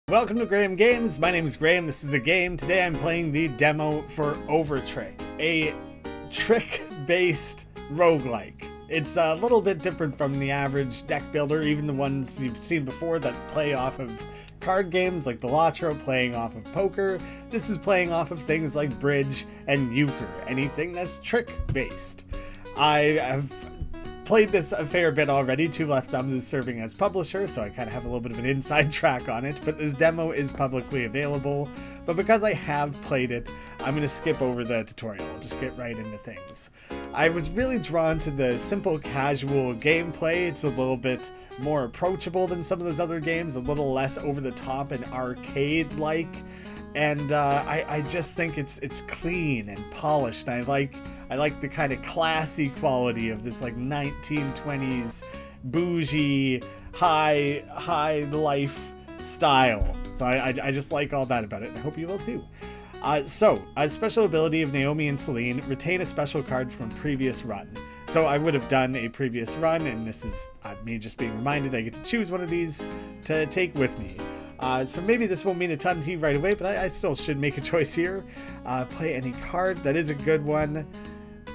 Welcome to Graeme Games. My name is Graeme. This is a game. Today I'm playing the demo for Overtrick, a trick-based roguelike. It's a little bit different from the average deck builder, even the ones you've seen before that play off of card games like Balatro, playing off of poker. This is playing off of things like bridge and euchre, anything that's trick-based. I have played this a fair bit already. Two Left Thumbs is serving as publisher, so I kind of have a little bit of an inside track on it, but this demo is publicly available. But because I have played it, I'm going to skip over the tutorial. I'll just get right into things. I was really drawn to the simple, casual gameplay. It's a little bit more approachable than some of those other games, a little less over the top and arcade-like. And I just think it's clean and polished. And I like the kind of classy quality of this like 1920s bougie high life style. So I just like all that about it, and I hope you will too. So a special ability of Naomi and Celine: retain a special card from a previous run. So I would have done a previous run, and this is me just being reminded I get to choose one of these to take with me. So maybe this won't mean a ton to you right away, but I still should make a choice here. Play any card. That is a good one.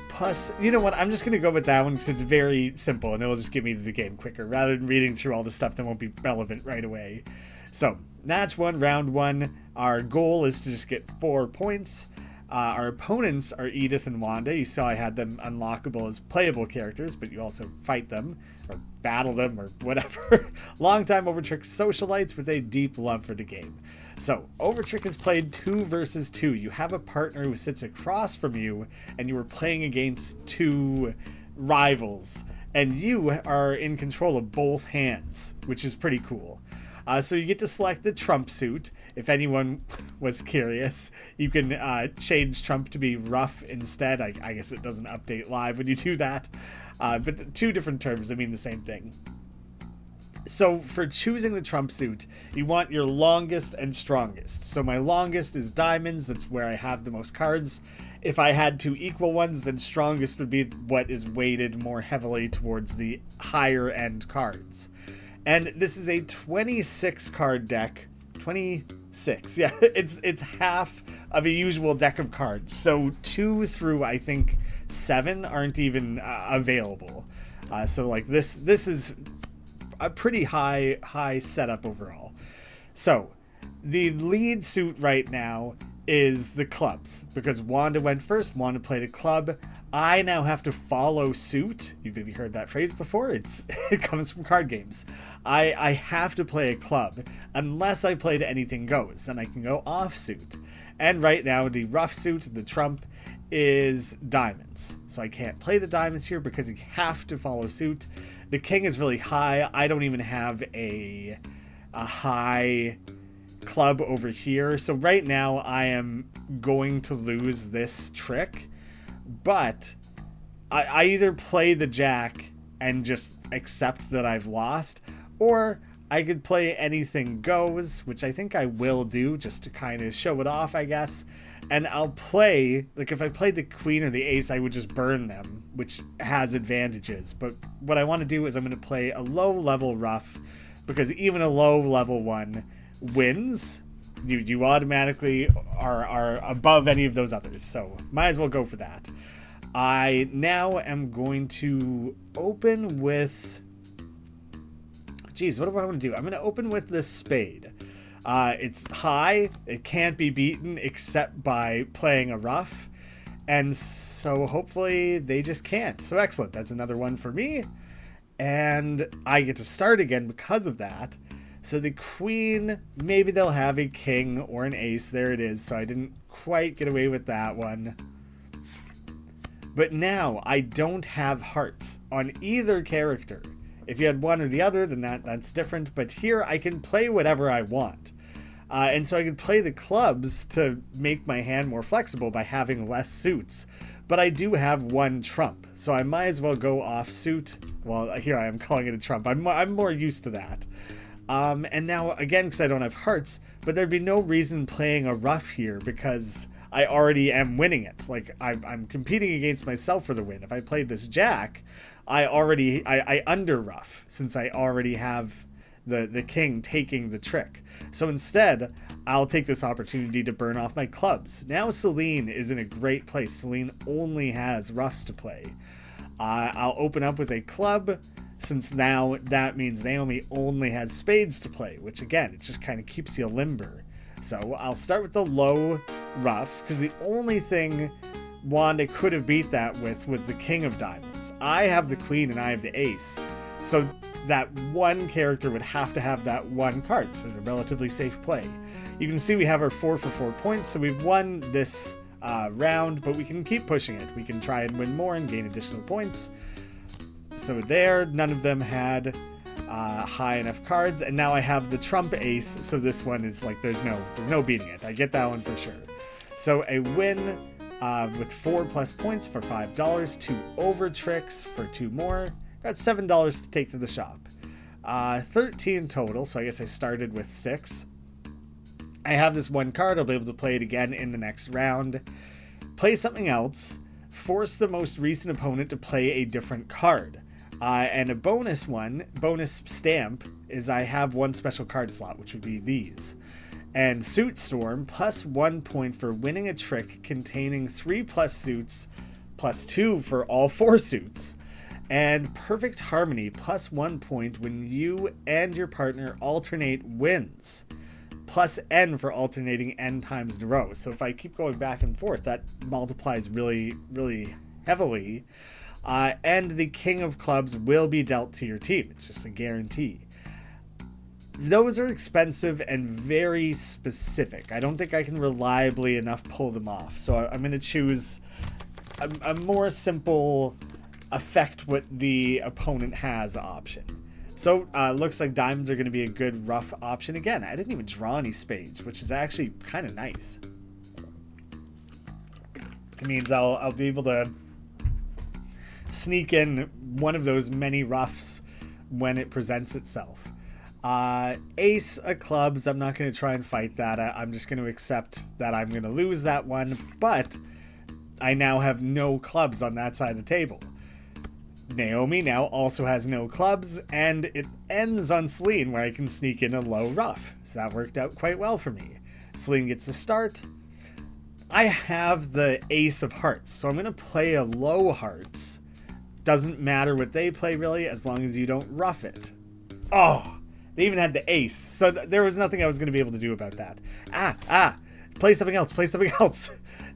Plus, you know what? I'm just going to go with that one because it's very simple and it'll just get me to the game quicker rather than reading through all the stuff that won't be relevant right away. So, match one, round one. Our goal is to just get 4 points. Our opponents are Edith and Wanda. You saw I had them unlockable as playable characters, but you also fight them or battle them or whatever. Longtime Overtrick socialites with a deep love for the game. So, Overtrick is played 2 versus 2. You have a partner who sits across from you, and you are playing against 2 rivals. And you are in control of both hands, which is pretty cool. So you get to select the Trump suit. If anyone was curious, you can change Trump to be rough instead. I guess it doesn't update live when you do that. But 2 different terms that mean the same thing. So for choosing the Trump suit, you want your longest and strongest. So my longest is diamonds. That's where I have the most cards. If I had 2 equal ones, then strongest would be what is weighted more heavily towards the higher end cards. And this is a 26 card deck. 26. Yeah, it's half of a usual deck of cards. So 2 through I think 7 aren't even available. So like this is a pretty high setup overall. So the lead suit right now is the clubs, because Wanda went first. Wanda played a club. I now have to follow suit. You've maybe heard that phrase before. It comes from card games. I have to play a club unless I play to anything goes. Then I can go off suit. And right now the rough suit, the Trump, is diamonds. So I can't play the diamonds here because you have to follow suit. The king is really high. I don't even have a high club over here. So right now I am going to lose this trick. But I either play the jack and just accept that I've lost, or I could play anything goes, which I think I will do just to kind of show it off, I guess. And I'll play, like if I played the queen or the ace, I would just burn them, which has advantages. But what I want to do is I'm going to play a low level rough, because even a low level one wins. You automatically are above any of those others, so might as well go for that. I now am going to open with... Geez, what do I want to do? I'm going to open with this spade. It's high. It can't be beaten except by playing a rough. And so hopefully they just can't. So excellent. That's another one for me. And I get to start again because of that. So the queen, maybe they'll have a king or an ace. There it is. So I didn't quite get away with that one. But now I don't have hearts on either character. If you had one or the other, then that's different. But here I can play whatever I want. And so I could play the clubs to make my hand more flexible by having less suits. But I do have 1 trump. So I might as well go off suit. Well, here I am calling it a trump. I'm more used to that. And now, again, because I don't have hearts, but there'd be no reason playing a rough here because I already am winning it. Like, I'm competing against myself for the win. If I played this jack, I under rough, since I already have the king taking the trick. So instead, I'll take this opportunity to burn off my clubs. Now Celine is in a great place. Celine only has roughs to play. I'll open up with a club, since now that means Naomi only has spades to play, which again, it just kind of keeps you limber. So I'll start with the low rough, because the only thing Wanda could have beat that with was the king of diamonds. I have the queen and I have the ace. So that one character would have to have that one card, so it's a relatively safe play. You can see we have our 4 for 4 points, so we've won this round, but we can keep pushing it. We can try and win more and gain additional points. So there, none of them had high enough cards, and now I have the trump ace, so this one is like there's no beating it. I get that one for sure. So a win with 4+ points for $5, 2 overtricks for 2 more. Got $7 to take to the shop. 13 total, so I guess I started with 6. I have this one card. I'll be able to play it again in the next round. Play something else. Force the most recent opponent to play a different card. And a bonus stamp, is I have one special card slot, which would be these. And Suit Storm, +1 point for winning a trick containing 3+ suits, +2 for all 4 suits. And Perfect Harmony, +1 point when you and your partner alternate wins. +N for alternating N times in a row. So if I keep going back and forth, that multiplies really, really heavily. And the King of Clubs will be dealt to your team. It's just a guarantee. Those are expensive and very specific. I don't think I can reliably enough pull them off. So I'm going to choose a more simple affect what the opponent has option. So looks like diamonds are going to be a good rough option again. I didn't even draw any spades, which is actually kind of nice. It means I'll be able to sneak in one of those many roughs when it presents itself. Ace of clubs, I'm not going to try and fight that. I'm just going to accept that I'm going to lose that one, but I now have no clubs on that side of the table. Naomi now also has no clubs, and it ends on Celine, where I can sneak in a low rough. So that worked out quite well for me. Celine gets to start. I have the ace of hearts, so I'm going to play a low hearts. Doesn't matter what they play, really, as long as you don't rough it. Oh, they even had the ace, so there was nothing I was going to be able to do about that. Play something else.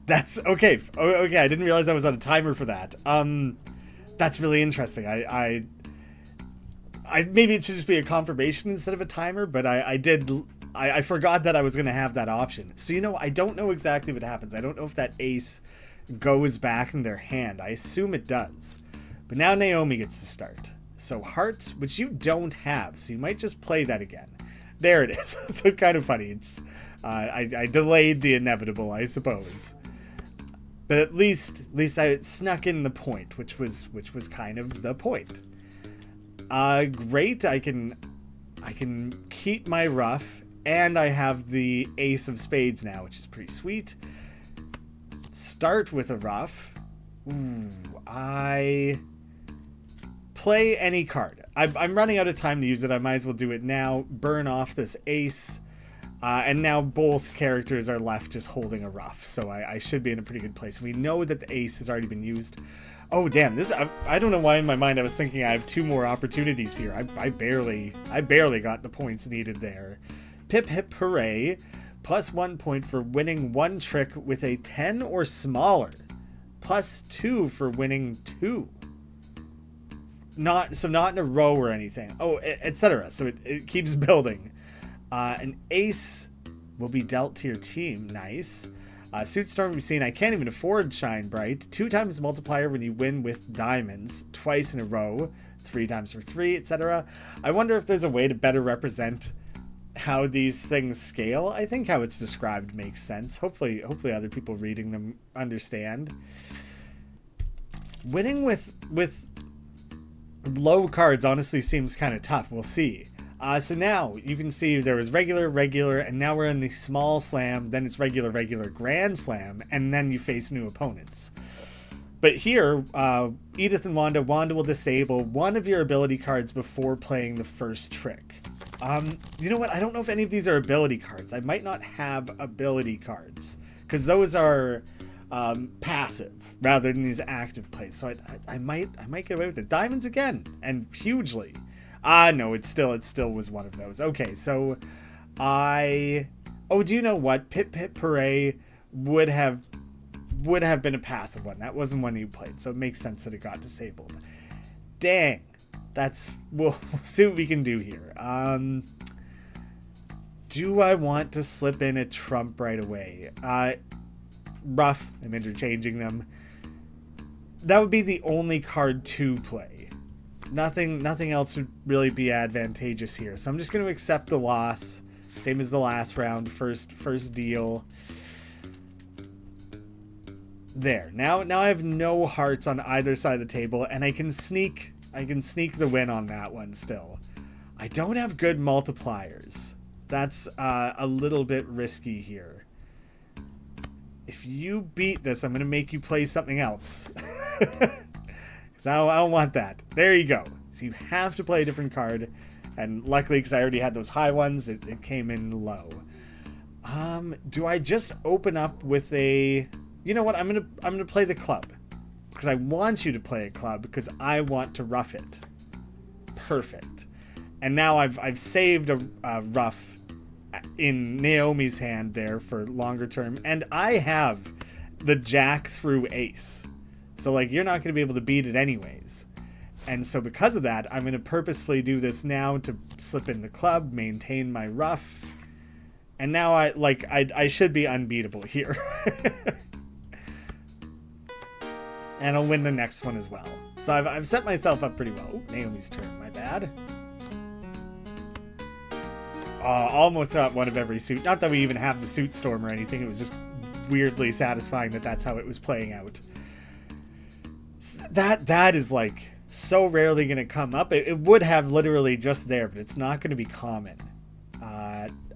That's okay. Okay, I didn't realize I was on a timer for that. That's really interesting. I maybe it should just be a confirmation instead of a timer, but I forgot that I was going to have that option. So, I don't know exactly what happens. I don't know if that ace goes back in their hand. I assume it does. But now Naomi gets to start. So hearts, which you don't have, so you might just play that again. There it is. So it's kind of funny. It's I delayed the inevitable, I suppose. But at least I snuck in the point, which was kind of the point. Great. I can keep my rough, and I have the ace of spades now, which is pretty sweet. Start with a rough. Ooh, I play any card. I'm running out of time to use it. I might as well do it now. Burn off this ace. And now both characters are left just holding a rough, so I should be in a pretty good place. We know that the ace has already been used. Oh damn! I don't know why in my mind I was thinking I have 2 more opportunities here. I barely got the points needed there. Pip hip hooray! +1 point for winning 1 trick with a 10 or smaller. +2 for winning 2. Not in a row or anything. Oh, etc. So it keeps building. An ace will be dealt to your team. Nice. Suit Storm, we've seen I can't even afford Shine Bright. 2 times multiplier when you win with diamonds. Twice in a row. 3 times for 3, etc. I wonder if there's a way to better represent how these things scale. I think how it's described makes sense. Hopefully other people reading them understand. Winning with low cards honestly seems kind of tough. We'll see. So now you can see there was regular, and now we're in the small slam, then it's regular, grand slam, and then you face new opponents. But here, Edith and Wanda will disable one of your ability cards before playing the first trick. You know what? I don't know if any of these are ability cards. I might not have ability cards because those are passive rather than these active plays. So I might get away with it. Diamonds again, and hugely. No, it still was one of those. Okay, so do you know what? Pip Pip Parade would have been a passive one. That wasn't one you played, so it makes sense that it got disabled. Dang. We'll see what we can do here. Do I want to slip in a trump right away? Rough. I'm interchanging them. That would be the only card to play. Nothing else would really be advantageous here. So I'm just going to accept the loss. Same as the last round. First deal. There. Now I have no hearts on either side of the table, and I can sneak the win on that one still. I don't have good multipliers. That's a little bit risky here. If you beat this, I'm going to make you play something else. Because I don't want that. There you go. So you have to play a different card. And luckily, because I already had those high ones, it came in low. Do I just open up with a... You know what? I'm gonna play the club. Because I want you to play a club because I want to rough it. Perfect. And now I've saved a rough in Naomi's hand there for longer term, and I have the jack through ace. So like you're not going to be able to beat it anyways. And so because of that, I'm going to purposefully do this now to slip in the club, maintain my rough. And now I should be unbeatable here. And I'll win the next one as well. So I've set myself up pretty well. Ooh, Naomi's turn, my bad. Almost got one of every suit. Not that we even have the suit storm or anything. It was just weirdly satisfying that that's how it was playing out. That is like so rarely going to come up. It would have literally just there, but it's not going to be common.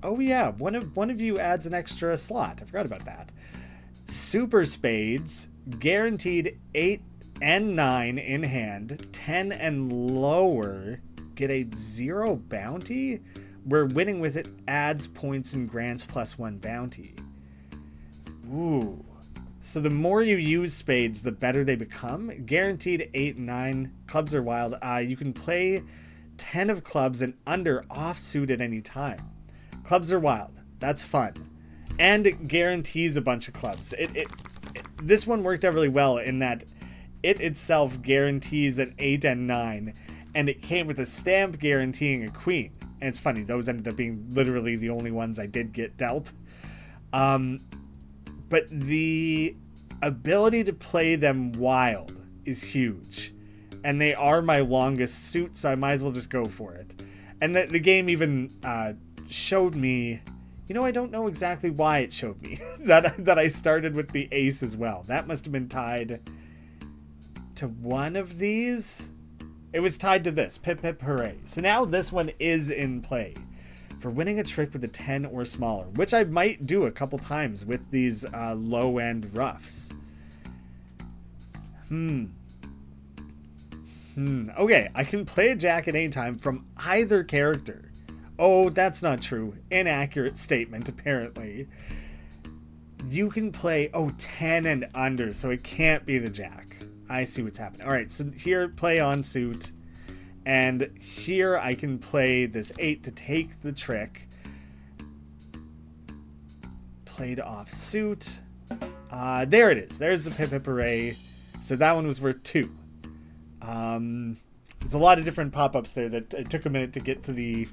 Oh yeah, one of you adds an extra slot. I forgot about that. Super Spades, guaranteed 8 and 9 in hand, 10 and lower, get a 0 bounty, where winning with it adds points and grants +1 bounty. Ooh. So the more you use spades, the better they become. Guaranteed 8 and 9. Clubs are wild. You can play 10 of clubs and under offsuit at any time. Clubs are wild. That's fun. And it guarantees a bunch of clubs. This one worked out really well in that it itself guarantees an 8 and 9. And it came with a stamp guaranteeing a queen. And it's funny, those ended up being literally the only ones I did get dealt. But the ability to play them wild is huge. And they are my longest suit, so I might as well just go for it. And the game even showed me... You know, I don't know exactly why it showed me that I started with the ace as well. That must have been tied to one of these. It was tied to this. Pip Pip Hooray. So now this one is in play for winning a trick with a 10 or smaller, which I might do a couple times with these low-end roughs. Okay, I can play a jack at any time from either character. Oh, that's not true. Inaccurate statement, apparently. You can play, 10 and under, so it can't be the jack. I see what's happening. All right, so here, play on suit. And here I can play this 8 to take the trick. Played off suit. There it is. There's the Pip Pip Hooray. So that one was worth 2. There's a lot of different pop-ups there that it took a minute to get to the...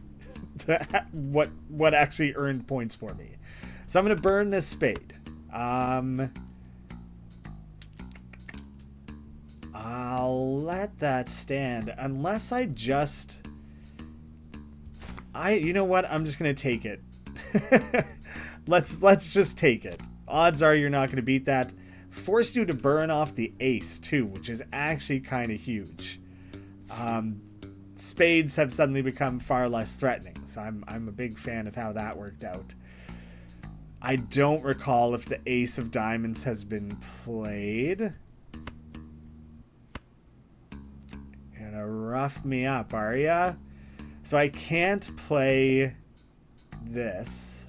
what actually earned points for me. So I'm going to burn this spade. I'll let that stand unless I just... you know what? I'm just going to take it. Let's just take it. Odds are you're not going to beat that. Forced you to burn off the ace too, which is actually kind of huge. Spades have suddenly become far less threatening, so I'm a big fan of how that worked out. I don't recall if the ace of diamonds has been played. Gonna rough me up, are ya? So I can't play this.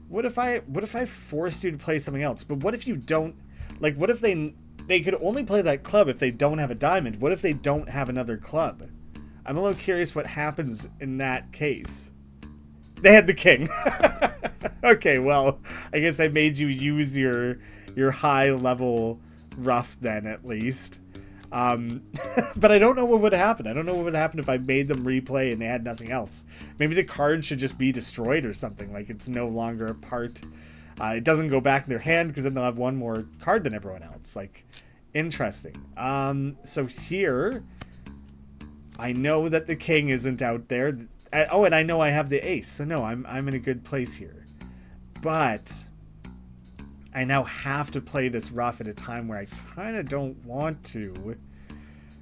What if I forced you to play something else? But what if you don't, like, what if they could only play that club if they don't have a diamond? What if they don't have another club? I'm a little curious what happens in that case. They had the king. Okay, well, I guess I made you use your high level rough then, at least. But I don't know what would happen. I don't know what would happen if I made them replay and they had nothing else. Maybe the card should just be destroyed or something. Like, it's no longer a part. It doesn't go back in their hand because then they'll have one more card than everyone else. Like, interesting. So here, I know that the king isn't out there. Oh, and I know I have the ace. So no, I'm in a good place here. But I now have to play this rough at a time where I kind of don't want to.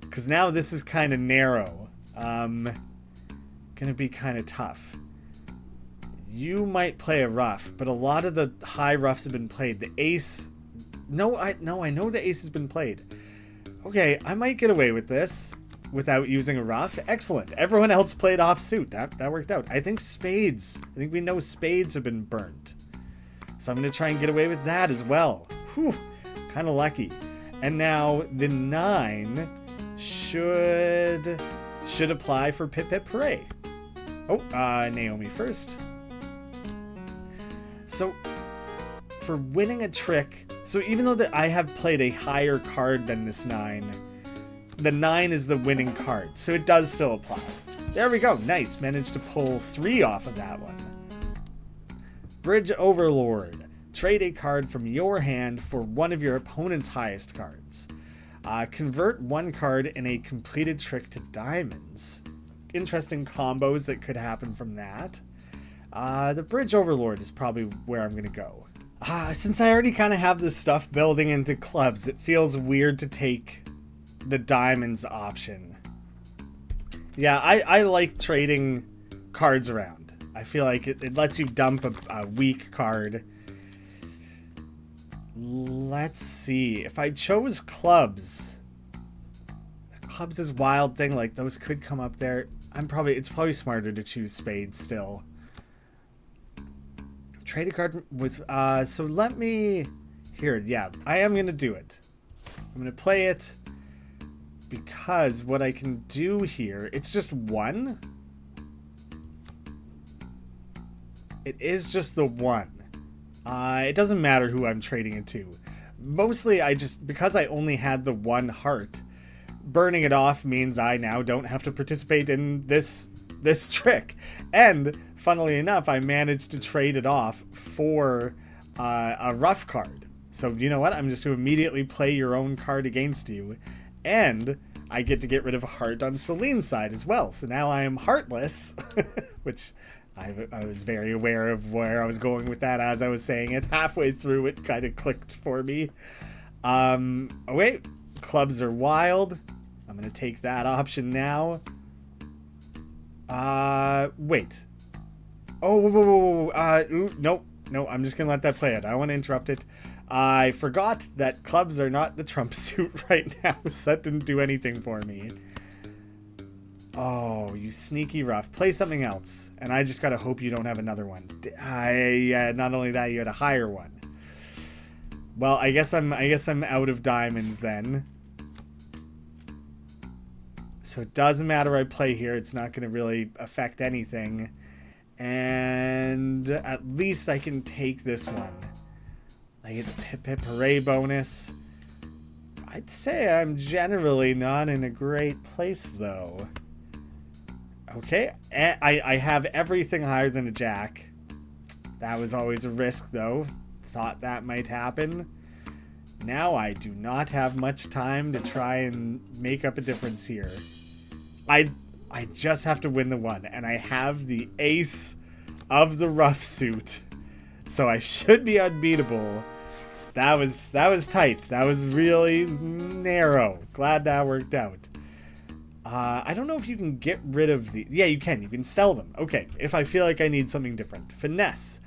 Because now this is kind of narrow. Gonna be kind of tough. You might play a rough, but a lot of the high roughs have been played. The ace... No, I know the ace has been played. Okay, I might get away with this without using a rough. Excellent. Everyone else played offsuit. That worked out. I think spades. I think we know spades have been burnt. So I'm going to try and get away with that as well. Whew. Kind of lucky. And now the 9 should apply for Pip Pip Hooray. Oh, Naomi first. So for winning a trick, so even though I have played a higher card than this 9, the 9 is the winning card. So it does still apply. There we go. Nice. Managed to pull 3 off of that one. Bridge Overlord. Trade a card from your hand for one of your opponent's highest cards. Convert one card in a completed trick to diamonds. Interesting combos that could happen from that. The Bridge Overlord is probably where I'm going to go. Since I already kind of have this stuff building into clubs, it feels weird to take the diamonds option. Yeah, I like trading cards around. I feel like it lets you dump a weak card. Let's see. If I chose clubs, clubs is wild thing. Like, those could come up there. It's probably smarter to choose spades still. Trade a card with, so let me, here, yeah, I am going to do it. I'm going to play it because what I can do here, it's just 1. It is just the 1. It doesn't matter who I'm trading it to. Mostly because I only had the 1 heart, burning it off means I now don't have to participate in this trick. And funnily enough, I managed to trade it off for a rough card. So you know what? I'm just going to immediately play your own card against you. And I get to get rid of a heart on Celine's side as well. So now I am heartless, which I was very aware of where I was going with that as I was saying it. Halfway through, it kind of clicked for me. Oh wait, clubs are wild. I'm going to take that option now. Wait. Oh, whoa. Nope. No, I'm just going to let that play out. I don't want to interrupt it. I forgot that clubs are not the trump suit right now, so that didn't do anything for me. Oh, you sneaky rough. Play something else. And I just gotta hope you don't have another one. Not only that, you had a higher one. Well, I guess I'm out of diamonds then. So it doesn't matter I play here. It's not gonna really affect anything. And at least I can take this one. I get the Pip Pip Hooray bonus. I'd say I'm generally not in a great place though. Okay, I have everything higher than a jack. That was always a risk, though. Thought that might happen. Now I do not have much time to try and make up a difference here. I just have to win the 1, and I have the ace of the rough suit, so I should be unbeatable. That was tight. That was really narrow. Glad that worked out. I don't know if you can get rid of the... Yeah, you can. You can sell them. Okay, if I feel like I need something different. Finesse.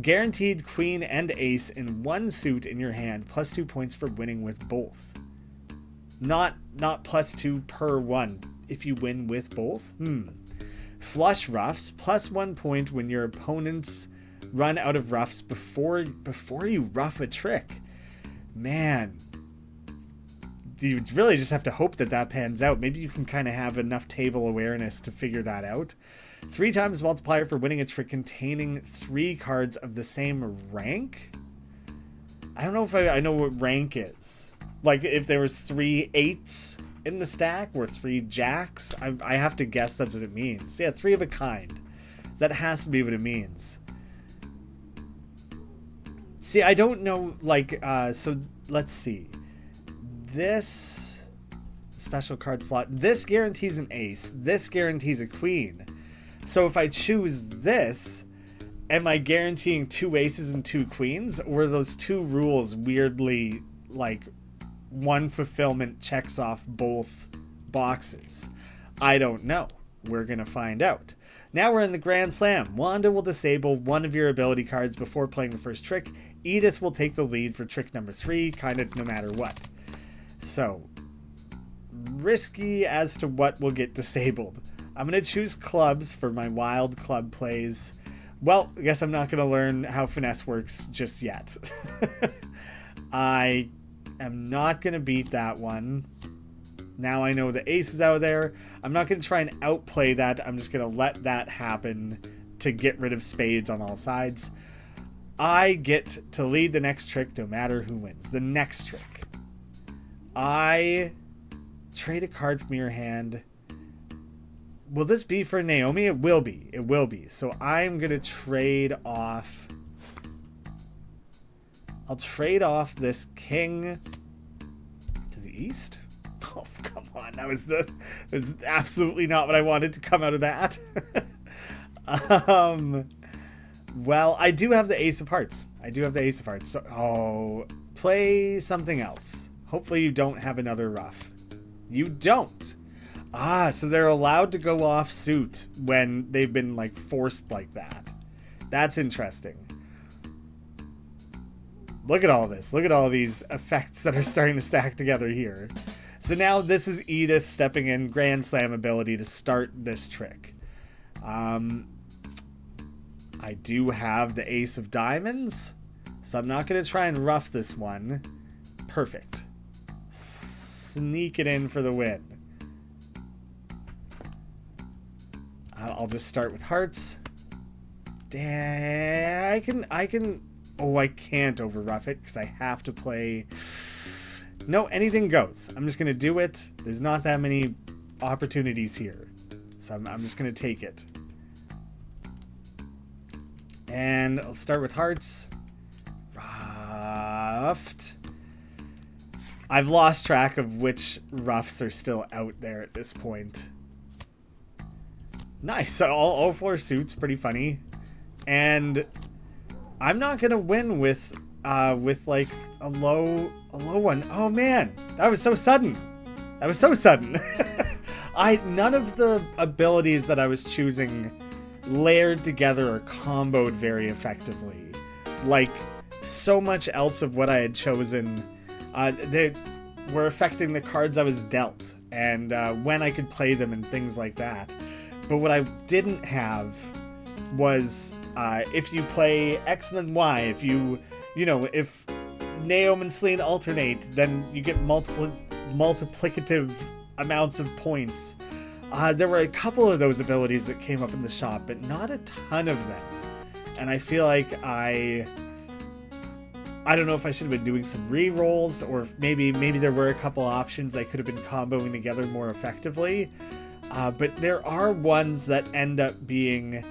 Guaranteed queen and ace in 1 suit in your hand, plus 2 points for winning with both. Not plus 2 per 1 if you win with both? Flush roughs, +1 point when your opponents run out of roughs before you rough a trick. Man, you really just have to hope that pans out. Maybe you can kind of have enough table awareness to figure that out. 3 times multiplier for winning a trick containing 3 cards of the same rank. I don't know if I know what rank is. Like if there was 3 8s in the stack or 3 jacks, I have to guess that's what it means. Yeah, 3 of a kind. That has to be what it means. See, I don't know, like, so let's see. This special card slot, this guarantees an ace. This guarantees a queen. So if I choose this, am I guaranteeing 2 aces and 2 queens? Or are those 2 rules weirdly, like, one fulfillment checks off both boxes? I don't know. We're going to find out. Now we're in the Grand Slam. Wanda will disable one of your ability cards before playing the first trick. Edith will take the lead for trick number 3, kind of no matter what. So, risky as to what will get disabled. I'm going to choose clubs for my wild club plays. Well, I guess I'm not going to learn how finesse works just yet. I am not going to beat that one. Now I know the ace is out there. I'm not going to try and outplay that. I'm just going to let that happen to get rid of spades on all sides. I get to lead the next trick no matter who wins. The next trick. I trade a card from your hand. Will this be for Naomi? It will be. It will be. So I'm going to trade off. I'll trade off this king to the east. Oh, come on. That was absolutely not what I wanted to come out of that. Well, I do have the ace of hearts. So, play something else. Hopefully you don't have another rough. You don't. So they're allowed to go off suit when they've been, like, forced like that. That's interesting. Look at all this. Look at all these effects that are starting to stack together here. So now this is Edith stepping in, Grand Slam ability to start this trick. I do have the ace of diamonds, so I'm not going to try and rough this one. Perfect. Sneak it in for the win. I'll just start with hearts. I can. Oh, I can't over rough it because I have to play. No, anything goes. I'm just going to do it. There's not that many opportunities here. So I'm just going to take it. And I'll start with hearts. Roughed. I've lost track of which roughs are still out there at this point. Nice. All 4 suits. Pretty funny. And I'm not going to win with like a low one. Oh man, that was so sudden. None of the abilities that I was choosing layered together or comboed very effectively. Like so much else of what I had chosen, they were affecting the cards I was dealt and when I could play them and things like that. But what I didn't have was if you play X and then Y, if if Naomi and Celine alternate, then you get multiplicative amounts of points. There were a couple of those abilities that came up in the shop, but not a ton of them. And I feel like I don't know if I should have been doing some re-rolls, or if maybe there were a couple options I could have been comboing together more effectively. But there are ones that end up being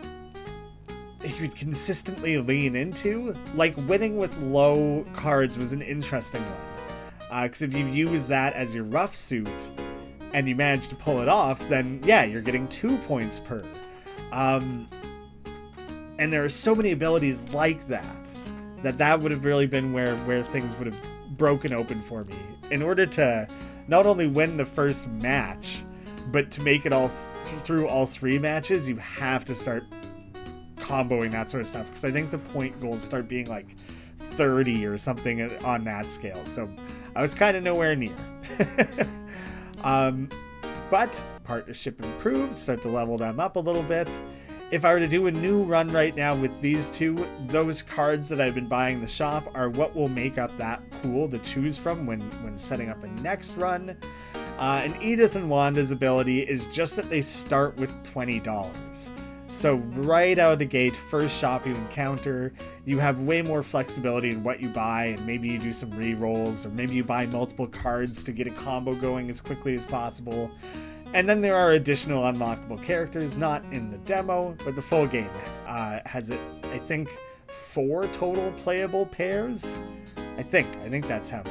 you could consistently lean into. Like winning with low cards was an interesting one. Because if you use that as your rough suit and you manage to pull it off, then yeah, you're getting 2 points per. And there are so many abilities like that would have really been where things would have broken open for me. In order to not only win the first match, but to make it all through all 3 matches, you have to start comboing that sort of stuff, because I think the point goals start being like 30 or something on that scale. So I was kind of nowhere near. But partnership improved, start to level them up a little bit. If I were to do a new run right now with these two, those cards that I've been buying in the shop are what will make up that pool to choose from when setting up a next run. And Edith and Wanda's ability is just that they start with $20. So right out of the gate, first shop you encounter, you have way more flexibility in what you buy, and maybe you do some re-rolls, or maybe you buy multiple cards to get a combo going as quickly as possible. And then there are additional unlockable characters, not in the demo, but the full game has it, I think, 4 total playable pairs. I think that's how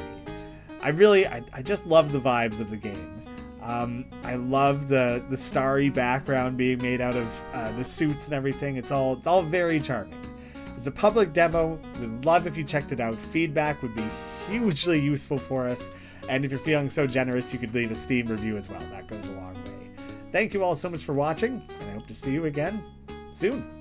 many. I just love the vibes of the game. I love the starry background being made out of the suits and everything. It's all very charming. It's a public demo. We'd love if you checked it out. Feedback would be hugely useful for us. And if you're feeling so generous, you could leave a Steam review as well. That goes a long way. Thank you all so much for watching, and I hope to see you again soon.